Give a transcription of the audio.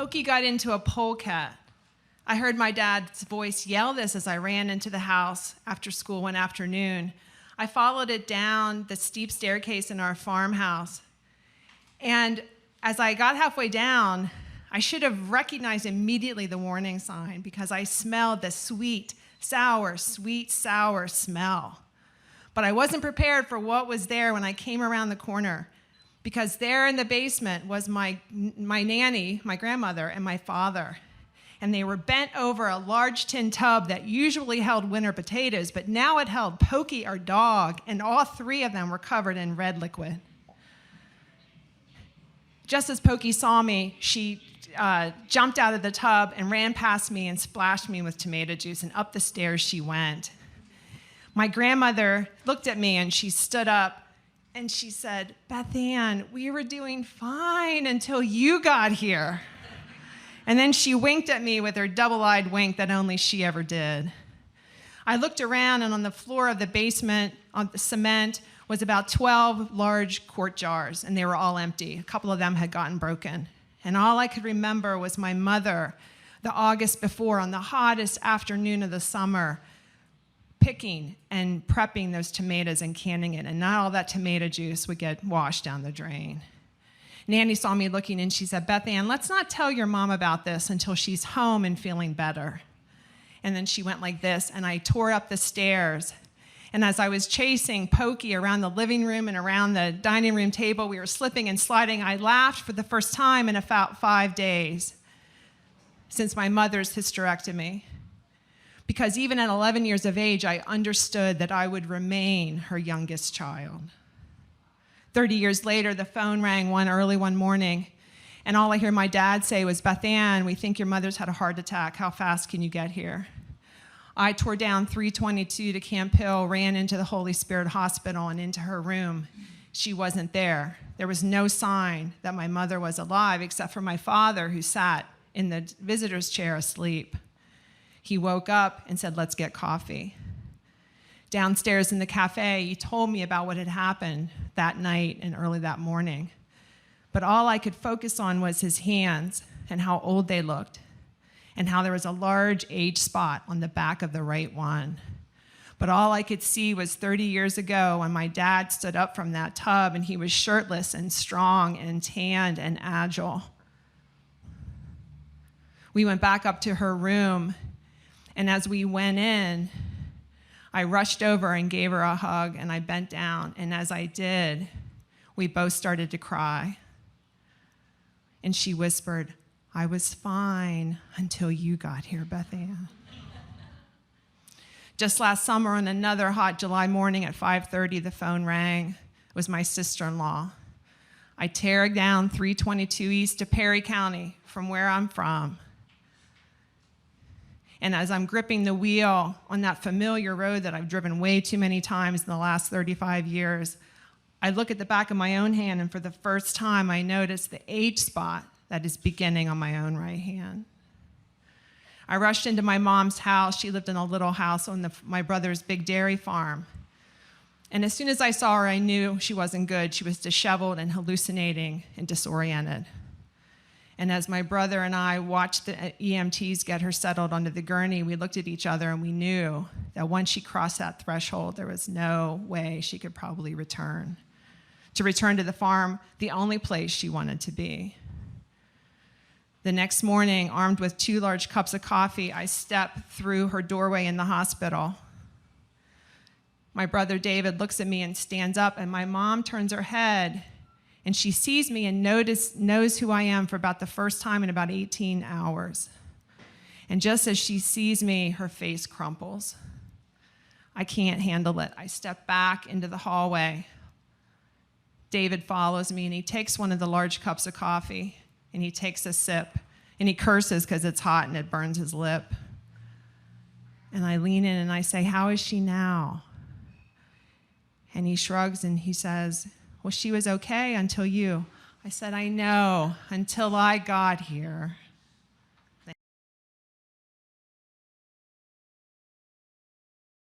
Pokey got into a polecat. I heard my dad's voice yell this as I ran into the house after school one afternoon. I followed it down the steep staircase in our farmhouse. And as I got halfway down, I should have recognized immediately the warning sign because I smelled the sweet, sour smell. But I wasn't prepared for what was there when I came around the corner, because there in the basement was my nanny, my grandmother, and my father. And they were bent over a large tin tub that usually held winter potatoes, but now it held Pokey, our dog, and all three of them were covered in red liquid. Just as Pokey saw me, she jumped out of the tub and ran past me and splashed me with tomato juice, and up the stairs she went. My grandmother looked at me and she stood up and she said, "Beth Ann, we were doing fine until you got here." And then she winked at me with her double-eyed wink that only she ever did. I looked around, and on the floor of the basement, on the cement, was about 12 large quart jars, and they were all empty. A couple of them had gotten broken. And all I could remember was my mother, the August before, on the hottest afternoon of the summer, picking and prepping those tomatoes and canning it, and not all that tomato juice would get washed down the drain. Nanny saw me looking, and she said, "Beth Ann, let's not tell your mom about this until she's home and feeling better." And then she went like this, and I tore up the stairs. And as I was chasing Pokey around the living room and around the dining room table, we were slipping and sliding. I laughed for the first time in about 5 days since my mother's hysterectomy. Because even at 11 years of age, I understood that I would remain her youngest child. 30 years later, the phone rang early one morning, and all I hear my dad say was, "Beth Ann, we think your mother's had a heart attack. How fast can you get here?" I tore down 322 to Camp Hill, ran into the Holy Spirit Hospital and into her room. She wasn't there. There was no sign that my mother was alive except for my father, who sat in the visitor's chair asleep. He woke up and said, "Let's get coffee." Downstairs in the cafe, he told me about what had happened that night and early that morning. But all I could focus on was his hands and how old they looked, and how there was a large age spot on the back of the right one. But all I could see was 30 years ago when my dad stood up from that tub and he was shirtless and strong and tanned and agile. We went back up to her room, and as we went in, I rushed over and gave her a hug, and I bent down, and as I did, we both started to cry. And she whispered, "I was fine until you got here, Beth Ann." Just last summer, on another hot July morning at 5:30, the phone rang. It was my sister-in-law. I tear down 322 east to Perry County from where I'm from. And as I'm gripping the wheel on that familiar road that I've driven way too many times in the last 35 years, I look at the back of my own hand, and for the first time, I notice the age spot that is beginning on my own right hand. I rushed into my mom's house. She lived in a little house on my brother's big dairy farm. And as soon as I saw her, I knew she wasn't good. She was disheveled and hallucinating and disoriented. And as my brother and I watched the EMTs get her settled onto the gurney, we looked at each other and we knew that once she crossed that threshold, there was no way she could probably return. To return to the farm, the only place she wanted to be. The next morning, armed with 2 large cups of coffee, I step through her doorway in the hospital. My brother David looks at me and stands up, and my mom turns her head, and she sees me and knows who I am for about the first time in about 18 hours. And just as she sees me, her face crumples. I can't handle it. I step back into the hallway. David follows me, and he takes one of the large cups of coffee, and he takes a sip, and he curses because it's hot and it burns his lip. And I lean in and I say, "How is she now?" And he shrugs and he says, "Well, she was okay until you." I said, "I know, until I got here."